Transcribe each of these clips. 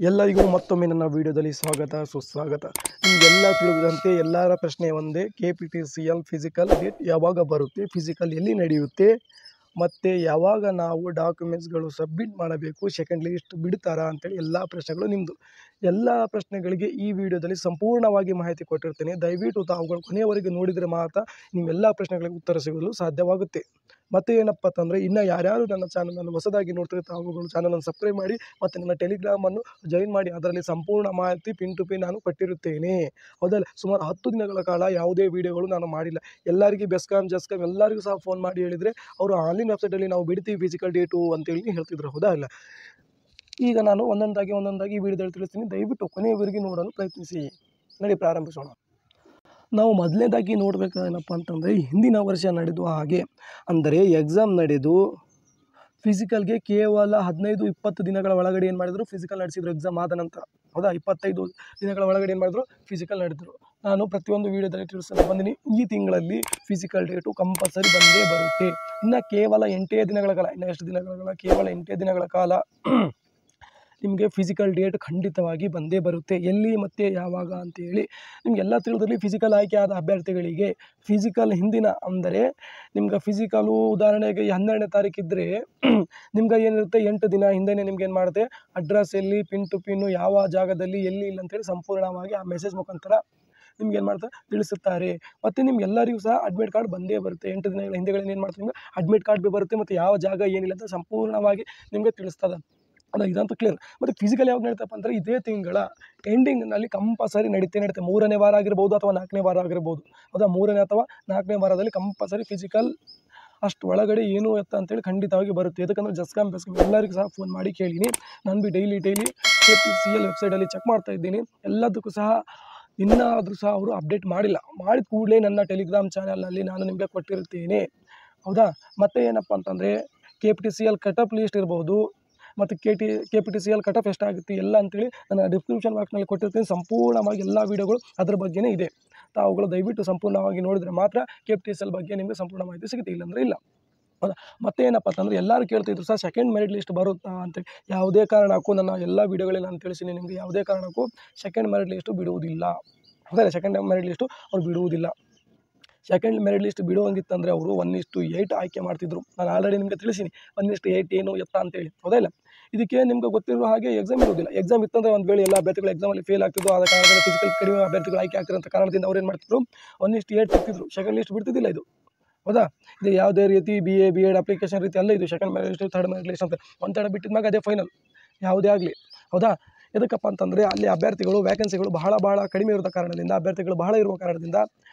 ಎಲ್ಲರಿಗೂ ಮತ್ತೊಮ್ಮೆ ನನ್ನ ವಿಡಿಯೋದಲ್ಲಿ ಸುಸ್ವಾಗತ. ನಿಮಗೆಲ್ಲ ತಿಳಿದಂತೆ ಎಲ್ಲರ ಪ್ರಶ್ನೆ ಒಂದೇ, KPTCL ಫಿಸಿಕಲ್ ಡೇಟ್ ಯಾವಾಗ ಬರುತ್ತೆ, ಫಿಸಿಕಲ್ ಎಲ್ಲಿ ನಡೆಯುತ್ತೆ, ಮತ್ತು ಯಾವಾಗ ನಾವು ಡಾಕ್ಯುಮೆಂಟ್ಸ್ಗಳು ಸಬ್ಮಿಟ್ ಮಾಡಬೇಕು, ಸೆಕೆಂಡ್ ಲಿಸ್ಟ್ ಬಿಡ್ತಾರಾ ಅಂತೇಳಿ ಎಲ್ಲ ಪ್ರಶ್ನೆಗಳು ನಿಮ್ಮದು. ಎಲ್ಲ ಪ್ರಶ್ನೆಗಳಿಗೆ ಈ ವಿಡಿಯೋದಲ್ಲಿ ಸಂಪೂರ್ಣವಾಗಿ ಮಾಹಿತಿ ಕೊಟ್ಟಿರ್ತೇನೆ. ದಯವಿಟ್ಟು ತಾವುಗಳು ಕೊನೆಯವರೆಗೆ ನೋಡಿದರೆ ಮಾತ್ರ ನಿಮ್ಮೆಲ್ಲ ಪ್ರಶ್ನೆಗಳಿಗೆ ಉತ್ತರ ಸಿಗಲು ಸಾಧ್ಯವಾಗುತ್ತೆ. ಮತ್ತು ಏನಪ್ಪ ಅಂತಂದರೆ, ಇನ್ನು ಯಾರ್ಯಾರು ನನ್ನ ಚಾನಲನ್ನು ಹೊಸದಾಗಿ ನೋಡ್ತಾರೆ ತಾವುಗಳು ಚಾನಲನ್ನು ಸಬ್ಸ್ಕ್ರೈಬ್ ಮಾಡಿ ಮತ್ತು ನನ್ನ ಟೆಲಿಗ್ರಾಮನ್ನು ಜಾಯಿನ್ ಮಾಡಿ. ಅದರಲ್ಲಿ ಸಂಪೂರ್ಣ ಮಾಹಿತಿ ಪಿನ್ ಟು ಪಿನ್ ನಾನು ಕೊಟ್ಟಿರುತ್ತೇನೆ. ಹೌದಲ್ಲ, ಸುಮಾರು 10 ದಿನಗಳ ಕಾಲ ಯಾವುದೇ ವಿಡಿಯೋಗಳು ನಾನು ಮಾಡಿಲ್ಲ. ಎಲ್ಲರಿಗೂ ಬೆಸ್ಕಾಮ್ ಜಸ್ಕಾಮ್ ಎಲ್ಲರಿಗೂ ಸಹ ಫೋನ್ ಮಾಡಿ ಹೇಳಿದರೆ ಅವರು ಆನ್ಲೈನ್ ವೆಬ್ಸೈಟಲ್ಲಿ ನಾವು ಬಿಡ್ತೀವಿ ಫಿಸಿಕಲ್ ಡೇಟು ಅಂತೇಳಿ ಹೇಳ್ತಿದ್ರು. ಹೌದಾ ಇಲ್ಲ, ಈಗ ನಾನು ಒಂದೊಂದಾಗಿ ವಿಡಿಯೋದಲ್ಲಿ ತಿಳಿಸ್ತೀನಿ. ದಯವಿಟ್ಟು ಕೊನೆಯವರೆಗೆ ನೋಡಲು ಪ್ರಯತ್ನಿಸಿ. ನಡಿ ಪ್ರಾರಂಭಿಸೋಣ. ನಾವು ಮೊದಲನೇದಾಗಿ ನೋಡಬೇಕೇನಪ್ಪ ಅಂತಂದರೆ, ಹಿಂದಿನ ವರ್ಷ ನಡೆದು ಹಾಗೆ ಅಂದರೆ ಎಕ್ಸಾಮ್ ನಡೆದು ಫಿಸಿಕಲ್ಗೆ ಕೇವಲ 15-20 ದಿನಗಳ ಒಳಗಡೆ ಏನು ಮಾಡಿದ್ರು, ಫಿಸಿಕಲ್ ನಡೆಸಿದ್ರು. ಎಕ್ಸಾಮ್ ಆದ ನಂತರ ಹೌದಾ, 25 ದಿನಗಳ ಒಳಗಡೆ ಏನು ಮಾಡಿದ್ರು, ಫಿಸಿಕಲ್ ನಡೆದರು. ನಾನು ಪ್ರತಿಯೊಂದು ವೀಡಿಯೋದಲ್ಲಿ ತಿಳಿಸ್ತಾ ಬಂದಿನಿ, ಈ ತಿಂಗಳಲ್ಲಿ ಫಿಸಿಕಲ್ ಡೇಟು ಕಂಪಲ್ಸರಿ ಬಂದೇ ಬರುತ್ತೆ. ಇನ್ನು ಕೇವಲ 8 ದಿನಗಳ ಕಾಲ, ಇನ್ನು ಎಷ್ಟು ದಿನಗಳ ಕಾಲ, ಕೇವಲ 8 ದಿನಗಳ ಕಾಲ ನಿಮಗೆ ಫಿಸಿಕಲ್ ಡೇಟ್ ಖಂಡಿತವಾಗಿ ಬಂದೇ ಬರುತ್ತೆ. ಎಲ್ಲಿ ಮತ್ತು ಯಾವಾಗ ಅಂತೇಳಿ ನಿಮಗೆಲ್ಲ ತಿಳಿದ್ರಲ್ಲಿ, ಫಿಸಿಕಲ್ ಆಯ್ಕೆ ಆದ ಅಭ್ಯರ್ಥಿಗಳಿಗೆ ಫಿಸಿಕಲ್ ಹಿಂದಿನ ಅಂದರೆ ನಿಮ್ಗೆ ಫಿಸಿಕಲು ಉದಾಹರಣೆಗೆ 12ನೇ ತಾರೀಕು ಇದ್ದರೆ ನಿಮ್ಗೆ ಏನಿರುತ್ತೆ, 8 ದಿನ ಹಿಂದೆಯೇ ನಿಮ್ಗೆ ಏನು ಮಾಡುತ್ತೆ, ಅಡ್ರೆಸ್ ಎಲ್ಲಿ, ಪಿನ್ ಟು ಪಿನ್ನು ಯಾವ ಜಾಗದಲ್ಲಿ ಎಲ್ಲಿ ಇಲ್ಲ ಅಂತೇಳಿ ಸಂಪೂರ್ಣವಾಗಿ ಆ ಮೆಸೇಜ್ ಮುಖಾಂತರ ನಿಮ್ಗೆ ಏನು ಮಾಡ್ತಾರೆ ತಿಳಿಸುತ್ತಾರೆ. ಮತ್ತು ನಿಮ್ಗೆಲ್ಲರಿಗೂ ಸಹ ಅಡ್ಮಿಟ್ ಕಾರ್ಡ್ ಬಂದೇ ಬರುತ್ತೆ. 8 ದಿನಗಳ ಹಿಂದೆಗಳಲ್ಲಿ ಏನು ಮಾಡ್ತಾರೆ, ನಿಮಗೆ ಅಡ್ಮಿಟ್ ಕಾರ್ಡ್ ಬರುತ್ತೆ ಮತ್ತು ಯಾವ ಜಾಗ ಏನಿಲ್ಲ ಅಂತ ಸಂಪೂರ್ಣವಾಗಿ ನಿಮಗೆ ತಿಳಿಸ್ತದೆ. ಅಲ್ಲ, ಇದಂತೂ ಕ್ಲಿಯರ್. ಮತ್ತು ಫಿಸಿಕಲ್ ಯಾವಾಗ ನಡೀತಪ್ಪ ಅಂದರೆ, ಇದೇ ತಿಂಗಳ ಎಂಡಿಂಗ್ನಲ್ಲಿ ಕಂಪಲ್ಸರಿ ನಡೀತೆ. 3ನೇ ವಾರ ಆಗಿರ್ಬೋದು ಅಥವಾ 4ನೇ ವಾರ ಆಗಿರ್ಬೋದು. ಹೌದಾ, 3ನೇ ಅಥವಾ 4ನೇ ವಾರದಲ್ಲಿ ಕಂಪಲ್ಸರಿ ಫಿಸಿಕಲ್ ಅಷ್ಟು ಒಳಗಡೆ ಏನು ಎತ್ತ ಅಂತೇಳಿ ಖಂಡಿತವಾಗಿ ಬರುತ್ತೆ. ಯಾಕಂದರೆ ಜಸ್ಕಾಮ್ ಎಲ್ಲರಿಗೂ ಸಹ ಫೋನ್ ಮಾಡಿ ಕೇಳೀನಿ. ನಾನು ಬಿ ಡೈಲಿ KPTCL ವೆಬ್ಸೈಟಲ್ಲಿ ಚೆಕ್ ಮಾಡ್ತಾ ಇದ್ದೀನಿ. ಎಲ್ಲದಕ್ಕೂ ಸಹ ಇನ್ನಾದರೂ ಸಹ ಅವರು ಅಪ್ಡೇಟ್ ಮಾಡಿಲ್ಲ. ಮಾಡಿದ ಕೂಡಲೇ ನನ್ನ ಟೆಲಿಗ್ರಾಮ್ ಚಾನಲ್ನಲ್ಲಿ ನಾನು ನಿಮಗೆ ಕೊಟ್ಟಿರುತ್ತೇನೆ. ಹೌದಾ, ಮತ್ತು ಏನಪ್ಪ ಅಂತಂದರೆ, KPTCL ಕಟಪ್ ಲಿಸ್ಟ್ ಇರ್ಬೋದು ಮತ್ತು KPTCL ಕಟಪ್ ಎಷ್ಟಾಗುತ್ತೆ ಎಲ್ಲ ಅಂತೇಳಿ ನನ್ನ ಡಿಸ್ಕ್ರಿಪ್ಷನ್ ಬಾಕ್ಸ್ನಲ್ಲಿ ಕೊಟ್ಟಿರ್ತೀನಿ. ಸಂಪೂರ್ಣವಾಗಿ ಎಲ್ಲ ವೀಡಿಯೋಗಳು ಅದ್ರ ಬಗ್ಗೆನೇ ಇದೆ. ತಾವುಗಳು ದಯವಿಟ್ಟು ಸಂಪೂರ್ಣವಾಗಿ ನೋಡಿದರೆ ಮಾತ್ರ KPTCL ಬಗ್ಗೆ ನಿಮಗೆ ಸಂಪೂರ್ಣ ಮಾಹಿತಿ ಸಿಗುತ್ತೆ, ಇಲ್ಲಾಂದರೆ ಇಲ್ಲ. ಹೌದಾ, ಮತ್ತು ಏನಪ್ಪ ಅಂತಂದರೆ, ಎಲ್ಲರೂ ಕೇಳ್ತಿದ್ರು ಸರ್ ಸೆಕೆಂಡ್ ಮೆರಿಟ್ ಲಿಸ್ಟ್ ಬರುತ್ತಾ ಅಂತೇಳಿ. ಯಾವುದೇ ಕಾರಣಕ್ಕೂ ನನ್ನ ಎಲ್ಲ ವೀಡಿಯೋಗಳಲ್ಲಿ ನಾನು ತಿಳಿಸಿನಿ ನಿಮಗೆ, ಯಾವುದೇ ಕಾರಣಕ್ಕೂ ಸೆಕೆಂಡ್ ಮೆರಿಟ್ ಲಿಸ್ಟು ಬಿಡುವುದಿಲ್ಲ. ಹೌದಾ, ಸೆಕೆಂಡ್ ಮೆರಿಟ್ ಲಿಸ್ಟು ಅವ್ರು ಬಿಡುವುದಿಲ್ಲ. ಸೆಕೆಂಡ್ ಮೆರಿಟ್ ಲಿಸ್ಟ್ ಬಿಡುವಂಗಿತ್ತಂದರೆ ಅವರು 1:8 ಆಯ್ಕೆ ಮಾಡ್ತಿದ್ರು. ನಾನು ಆಲ್ರೆಡಿ ನಿಮಗೆ ತಿಳಿಸಿನಿ 1:8 ಏನು ಎತ್ತ ಅಂತೇಳಿ. ಹೌದಾ ಇಲ್ಲ, ಇದಕ್ಕೆ ನಿಮ್ಗೆ ಗೊತ್ತಿರೋ ಹಾಗೆ ಎಕ್ಸಾಮ್ ಇರೋದಿಲ್ಲ. ಎಕ್ಸಾಮ್ ಇತ್ತಂದರೆ ಒಂದು ವೇಳೆ ಎಲ್ಲ ಅಭ್ಯರ್ಥಿಗಳು ಎಕ್ಸಾಮಲ್ಲಿ ಫೇಲ್ ಆಗ್ತಿದ್ದು, ಆದ ಕಾರಣದಿಂದ ಫಿಸಿಕಲ್ ಕಡಿಮೆ ಅಭ್ಯರ್ಥಿಗಳು ಆಯ್ಕೆ ಆಗ್ತಿರೋಂಥ ಕಾರಣದಿಂದ ಅವ್ರು ಏನು ಮಾಡ್ತಿದ್ರು, 1:8 ಇರ್ತಿದ್ರು. ಸೆಕೆಂಡ್ ಲಿಸ್ಟ್ ಬಿಡ್ತಿದ್ದಿಲ್ಲ ಇದು. ಹೌದಾ, ಇದು ಯಾವುದೇ ರೀತಿ BA B.Ed ಅಪ್ಲಿಕೇಶನ್ ರೀತಿ ಅಲ್ಲ ಇದು. Second merit list, third merit list ಅಂತ ಒಂದು ತಡ ಬಿಟ್ಟಿದ ಮ್ಯಾಗ ಅದೇ ಫೈನಲ್ ಯಾವುದೇ ಆಗಲಿ. ಹೌದಾ, ಎದಕ್ಕಪ್ಪ ಅಂತಂದರೆ, ಅಲ್ಲಿ ಅಭ್ಯರ್ಥಿಗಳು ವ್ಯಾಕೆನ್ಸಿಗಳು ಬಹಳ ಕಡಿಮೆ ಇರೋ ಕಾರಣದಿಂದ, ಅಭ್ಯರ್ಥಿಗಳು ಬಹಳ ಇರುವ ಕಾರಣದಿಂದ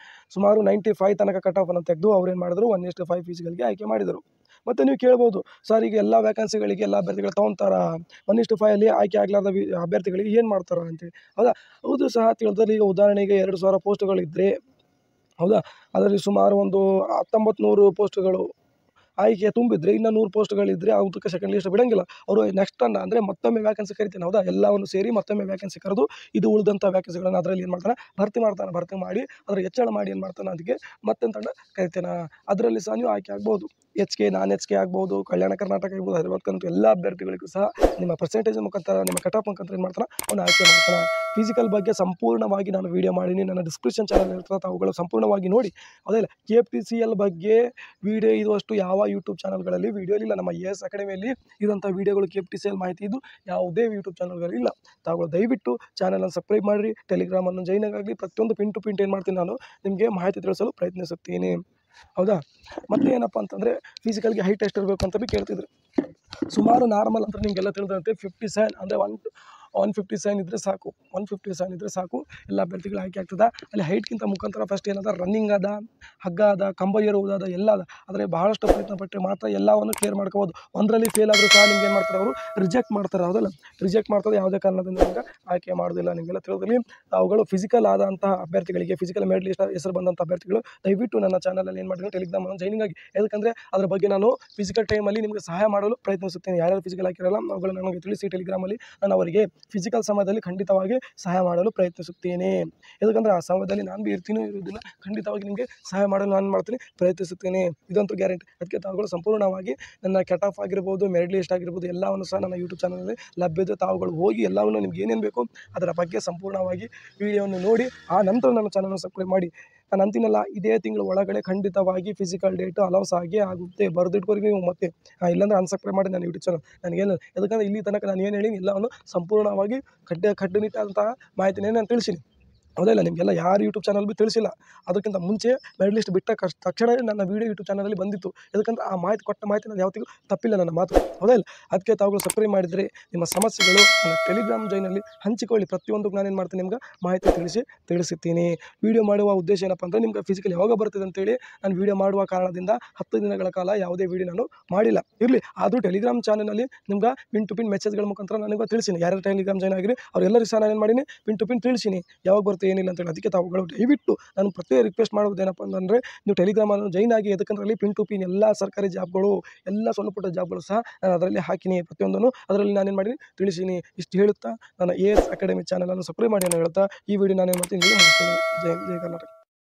ಸುಮಾರು 95 ತನಕ ಕಟ್ ಆಫನ್ನು ತೆಗೆದು ಅವ್ರು ಏನು ಮಾಡಿದ್ರು, 1:5 ಫಿಸಿಕಲ್ಗೆ ಆಯ್ಕೆ ಮಾಡಿದರು. ಮತ್ತು ನೀವು ಕೇಳ್ಬೋದು, ಸರ್ ಈಗ ಎಲ್ಲ ವ್ಯಾಕೆನ್ಸಿಗಳಿಗೆ ಎಲ್ಲ ಅಭ್ಯರ್ಥಿಗಳು ತೊಗೊತಾರ, 1:5 ಆಯ್ಕೆ ಆಗಲಾರ್ದ ಅಭ್ಯರ್ಥಿಗಳಿಗೆ ಏನು ಮಾಡ್ತಾರೆ ಅಂತೇಳಿ. ಹೌದಾ, ಹೌದು ಸಹ ತಿಳಿದಲ್ಲಿ. ಈಗ ಉದಾಹರಣೆಗೆ 2000 ಪೋಸ್ಟ್ಗಳಿದ್ದರೆ, ಹೌದಾ, ಅದರಲ್ಲಿ ಸುಮಾರು ಒಂದು 1900 ಪೋಸ್ಟ್ಗಳು ಆಯ್ಕೆ ತುಂಬಿದ್ರೆ, ಇನ್ನು 100 ಪೋಸ್ಟ್ಗಳಿದ್ದರೆ ಅದಕ್ಕೆ ಸೆಕೆಂಡ್ ಲಿಸ್ಟ್ ಬಿಡೋಂಗಿಲ್ಲ. ಅವರು ನೆಕ್ಸ್ಟ್ ಅಂದರೆ ಮತ್ತೊಮ್ಮೆ ವ್ಯಾಕೆನ್ಸಿ ಕರಿತೀನಿ. ಹೌದಾ, ಎಲ್ಲವನ್ನು ಸೇರಿ ಮತ್ತೊಮ್ಮೆ ವ್ಯಾಕೆನ್ಸಿ ಕರೆದು ಇದು ಉಳಿದಂಥ ವ್ಯಾಕೆನ್ಸಿಗಳನ್ನು ಅದರಲ್ಲಿ ಏನು ಮಾಡ್ತಾನೆ, ಭರ್ತಿ ಮಾಡಿ ಅದರ ಹೆಚ್ಚಳ ಮಾಡಿ ಏನು ಮಾಡ್ತಾನೆ, ಅದಕ್ಕೆ ಮತ್ತೆಂತ ಕರಿತೇನೆ. ಅದರಲ್ಲಿ ಸಹ ನೀವು ಆಯ್ಕೆ ಆಗ್ಬೋದು. HK ನಾನ್ HK ಆಗ್ಬೋದು, ಕಲ್ಯಾಣ ಕರ್ನಾಟಕ ಆಗ್ಬೋದು, ಹೈದರಾಬಾದ್ ಎಲ್ಲ ಅಭ್ಯರ್ಥಿಗಳಿಗೂ ಸಹ ನಿಮ್ಮ ಪರ್ಸೆಂಟೇಜ್ ಮುಖಾಂತರ, ನಿಮ್ಮ ಕಟಾಪ್ ಮುಖಾಂತರ ಏನು ಮಾಡ್ತಾನೆ, ಅವನು ಆಯ್ಕೆ ಮಾಡ್ತಾನೆ. ಫಿಸಿಕಲ್ ಬಗ್ಗೆ ಸಂಪೂರ್ಣವಾಗಿ ನಾನು ವೀಡಿಯೋ ಮಾಡೀನಿ. ನನ್ನ ಡಿಸ್ಕ್ರಿಪ್ಷನ್ ಚಾನಲ್ ಇರ್ತದೆ, ಅವುಗಳು ಸಂಪೂರ್ಣವಾಗಿ ನೋಡಿ. ಅದೇ KPTCL ಬಗ್ಗೆ ವೀಡಿಯೋ ಇರುವಷ್ಟು ಯಾವ ಯೂಟ್ಯೂಬ್ ಚಾನಲ್ಗಳಲ್ಲಿ ವೀಡಿಯೋ ಇಲ್ಲ. ನಮ್ಮ AS ಅಕಾಡೆಮಿಯಲ್ಲಿ ಇರುವಂಥ ವೀಡಿಯೋಗಳು KPTCL ಮಾಹಿತಿ ಇದು ಯಾವುದೇ ಯೂಟ್ಯೂಬ್ ಚಾನಲ್ಗಳಿಲ್ಲ. ತಾವುಗಳು ದಯವಿಟ್ಟು ಚಾನಲನ್ನು ಸಬ್ಸ್ಕ್ರೈಬ್ ಮಾಡಿರಿ, ಟೆಲಿಗ್ರಾಮನ್ನು ಜಾಯಿನ್ ಆಗಲಿ. ಪ್ರತಿಯೊಂದು ಪಿನ್ ಟು ಪಿನ್ ಏನು ಮಾಡ್ತೀನಿ, ನಾನು ನಿಮಗೆ ಮಾಹಿತಿ ತಿಳಿಸಲು ಪ್ರಯತ್ನಿಸುತ್ತೀನಿ. ಹೌದಾ, ಮತ್ತು ಏನಪ್ಪ ಅಂತಂದರೆ, ಫಿಸಿಕಲ್ಗೆ ಹೈಟ್ ಎಷ್ಟು ಇರಬೇಕು ಅಂತ ಭೀ ಕೇಳ್ತಿದ್ರು. ಸುಮಾರು ನಾರ್ಮಲ್ ಅಂತ ನಿಮಗೆಲ್ಲ ತಿಳಿದಂತೆ 57 ಅಂದರೆ 157 ಇದ್ದರೆ ಸಾಕು. 157 ಇದ್ದರೆ ಸಾಕು, ಎಲ್ಲ ಅಭ್ಯರ್ಥಿಗಳು ಆಯ್ಕೆ ಆಗ್ತದೆ. ಅಲ್ಲಿ ಹೈಟ್ಗಿಂತ ಮುಖಾಂತರ ಫಸ್ಟ್ ಏನದ, ರನ್ನಿಂಗ್ ಅದ, ಹಗ್ಗ ಅದ, ಕಂಬ ಏರುವುದಾದ ಎಲ್ಲ ಅದ. ಆದರೆ ಬಹಳಷ್ಟು ಪ್ರಯತ್ನ ಪಟ್ಟರೆ ಮಾತ್ರ ಎಲ್ಲವನ್ನು ಕ್ಲಿಯರ್ ಮಾಡ್ಕೋಬೋದು. ಒಂದರಲ್ಲಿ ಫೇಲ್ ಆದರೂ ಸಹ ನಿಮ್ಗೆ ಏನು ಮಾಡ್ತಾರೆ, ಅವರು ರಿಜೆಕ್ಟ್ ಮಾಡ್ತಾರೆ. ಹೌದಲ್ಲ, ರಿಜೆಕ್ಟ್ ಮಾಡ್ತಾರೆ. ಯಾವುದೇ ಕಾರಣದಿಂದ ನಿಮ್ಗೆ ಆಯ್ಕೆ ಮಾಡೋದಿಲ್ಲ. ನಿಮಗೆಲ್ಲ ತಿಳಿದಲ್ಲಿ ಅವುಗಳು ಫಿಸಿಕಲ್ ಆದಂತಹ ಅಭ್ಯರ್ಥಿಗಳಿಗೆ, ಫಿಸಿಕಲ್ ಮೆರಿಟ್ ಲಿಸ್ಟ್ ಹೆಸರು ಬಂದಂಥ ಅಭ್ಯರ್ಥಿಗಳು ದಯವಿಟ್ಟು ನನ್ನ ಚಾನಲಲ್ಲಿ ಏನು ಮಾಡಿದ್ರು, ಟೆಲಿಗ್ರಾಮನ್ನು ಜಾಯಿನಿಂಗ್ ಆಗಿ. ಯಾಕಂದರೆ ಅದರ ಬಗ್ಗೆ ನಾನು ಫಿಸಿಕಲ್ ಟೈಮಲ್ಲಿ ನಿಮಗೆ ಸಹಾಯ ಮಾಡಲು ಪ್ರಯತ್ನಿಸುತ್ತೇನೆ. ಯಾರ್ಯಾರು ಫಿಸಿಕಲ್ ಹಾಕಿರಲ್ಲ ಅವುಗಳು ನನಗೆ ತಿಳಿಸಿ ಟೆಲಿಗ್ರಾಮಲ್ಲಿ, ನಾನು ಅವರಿಗೆ ಫಿಸಿಕಲ್ ಸಮಯದಲ್ಲಿ ಖಂಡಿತವಾಗಿ ಸಹಾಯ ಮಾಡಲು ಪ್ರಯತ್ನಿಸುತ್ತೇನೆ. ಯಾಕಂದರೆ ಆ ಸಮಯದಲ್ಲಿ ನಾನು ಭೀ ಇರ್ತೀನೋ ಇರುವುದಿಲ್ಲ, ಖಂಡಿತವಾಗಿ ನಿಮಗೆ ಸಹಾಯ ಮಾಡಲು ನಾನು ಮಾಡ್ತೀನಿ, ಪ್ರಯತ್ನಿಸುತ್ತೇನೆ, ಇದಂತೂ ಗ್ಯಾರಂಟಿ. ಅದಕ್ಕೆ ತಾವುಗಳು ಸಂಪೂರ್ಣವಾಗಿ ನನ್ನ ಕಟ್ ಆಫ್ ಆಗಿರ್ಬೋದು, ಮೆರಿಟ್ ಲಿಸ್ಟ್ ಆಗಿರ್ಬೋದು ಎಲ್ಲವನ್ನು ಸಹ ನನ್ನ ಯೂಟ್ಯೂಬ್ ಚಾನಲಲ್ಲಿ ಲಭ್ಯತೆ. ತಾವುಗಳು ಹೋಗಿ ಎಲ್ಲವನ್ನು ನಿಮ್ಗೆ ಏನೇನು ಬೇಕು ಅದರ ಬಗ್ಗೆ ಸಂಪೂರ್ಣವಾಗಿ ವಿಡಿಯೋವನ್ನು ನೋಡಿ ಆ ನಂತರ ನನ್ನ ಚಾನಲ್ನ ಸಬ್ಸ್ಕ್ರೈಬ್ ಮಾಡಿ. ನಾನು ಅಂತೀನಲ್ಲ, ಇದೇ ತಿಂಗಳ ಒಳಗಡೆ ಖಂಡಿತವಾಗಿ ಫಿಸಿಕಲ್ ಡೇಟು ಅಲೌನ್ಸ್ ಆಗಿ ಆಗುತ್ತೆ. ಬರೆದಿಟ್ಕೋರಿ ನೀವು ಮತ್ತೆ, ಇಲ್ಲಾಂದರೆ ಅನ್ಸಬ್ಸ್ಕ್ರೈಬ್ ಮಾಡಿ ನನ್ನ ಯೂಟ್ಯೂಬ್ ಚಾನಲ್. ನನಗೇನು ಯಾಕಂದರೆ ಇಲ್ಲಿ ತನಕ ನಾನು ಏನು ಹೇಳೀನಿ ಎಲ್ಲವನ್ನು ಸಂಪೂರ್ಣವಾಗಿ ಕಟ್ಟುನಿಟ್ಟಾದಂತಹ ಮಾಹಿತಿನೇ ನಾನು ತಿಳಿಸೀನಿ. ಹೌದಲ್ಲ, ನಿಮಗೆಲ್ಲ ಯಾರು ಯೂಟ್ಯೂಬ್ ಚಾನಲ್ ಭೀ ತಿಳಿಸಿಲ್ಲ. ಅದಕ್ಕಿಂತ ಮುಂಚೆ ಮೆರಿಟ್ ಲಿಸ್ಟ್ ಬಿಟ್ಟ ತಕ್ಷಣ ನನ್ನ ವೀಡಿಯೋ ಯೂಟ್ಯೂಬ್ ಚಾನಲಲ್ಲಿ ಬಂದಿತ್ತು. ಯಾಕಂದರೆ ಆ ಮಾಹಿತಿ ಕೊಟ್ಟ ಮಾಹಿತಿ ನಾನು ಯಾವತ್ತಿಗೂ ತಪ್ಪಿಲ್ಲ ನನ್ನ ಮಾತು. ಹೌದಲ್ಲ, ಅದಕ್ಕೆ ತಾವುಗಳು ಸಬ್ಸ್ಕ್ರೈಬ್ ಮಾಡಿದರೆ ನಿಮ್ಮ ಸಮಸ್ಯೆಗಳು ನನ್ನ ಟೆಲಿಗ್ರಾಮ್ ಜಾಯ್ನಲ್ಲಿ ಹಂಚಿಕೊಳ್ಳಿ. ಪ್ರತಿಯೊಂದು ನಾನೇನು ಮಾಡ್ತೀನಿ ನಿಮ್ಗೆ ಮಾಹಿತಿ ತಿಳಿಸುತ್ತೀನಿ. ವೀಡಿಯೋ ಮಾಡುವ ಉದ್ದೇಶ ಏನಪ್ಪ ಅಂದರೆ ನಿಮ್ಗೆ ಫಿಸಿಕಲ್ ಯಾವಾಗ ಬರ್ತದೆ ಅಂತೇಳಿ ನಾನು ವೀಡಿಯೋ ಮಾಡುವ ಕಾರಣದಿಂದ 10 ದಿನಗಳ ಕಾಲ ಯಾವುದೇ ವೀಡಿಯೋ ನಾನು ಮಾಡಿಲ್ಲ. ಇರಲಿ, ಆದರೂ ಟೆಲಿಗ್ರಾಮ್ ಚಾನಲಲ್ಲಿ ನಿಮ್ಗೆ ಪಿನ್ ಟು ಪಿನ್ ಮೆಸೇಜ್ಗಳ ಮುಖಾಂತರ ನನಗೆ ತಿಳಿಸೀನಿ. ಯಾರ್ಯಾರು ಟೆಲಿಗ್ರಾಮ್ ಜಾಯ್ನ್ ಆಗಿರಿ ಅವರೆಲ್ಲರೂ ಸಹ ನಾನೇನು ಮಾಡೀನಿ, ಪಿನ್ ಟು ಪಿನ್ ತಿಳಿಸೀನಿ ಯಾವಾಗ ಬರುತ್ತೆ ಏನಿಲ್ಲ ಅಂತೇಳಿ. ಅದಕ್ಕೆ ತಾವುಗಳು ದಯವಿಟ್ಟು ನಾನು ಪ್ರತಿ ರಿಕ್ವೆಸ್ಟ್ ಮಾಡೋದೇನಪ್ಪ ಅಂತಂದರೆ ನೀವು ಟೆಲಿಗ್ರಾಮನ್ನು ಜಾಯ್ನ್ ಆಗಿ. ಯಾಕಂದರೆ ಅಲ್ಲಿ ಪಿನ್ ಟು ಪಿನ್ ಎಲ್ಲ ಸರ್ಕಾರಿ ಜಾಬ್ಗಳು, ಎಲ್ಲ ಸಣ್ಣ ಪುಟ್ಟ ಜಾಬ್ಗಳು ಸಹ ನಾನು ಅದರಲ್ಲಿ ಹಾಕಿನಿ. ಪ್ರತಿಯೊಂದನ್ನು ಅದರಲ್ಲಿ ನಾನೇನು ಮಾಡೀನಿ ತಿಳಿಸೀನಿ. ಇಷ್ಟು ಹೇಳುತ್ತಾ ನನ್ನ AS ಅಕಾಡೆಮಿ ಚಾನಲನ್ನು ಸಬ್ಸ್ಕ್ರೈಬ್ ಮಾಡಿ ಅಂತ ಹೇಳ್ತಾ ಈ ವಿಡಿಯೋ ನಾನೇನು ಮಾಡ್ತೀನಿ, ಜೈ ಕರ್ನಾಟಕ.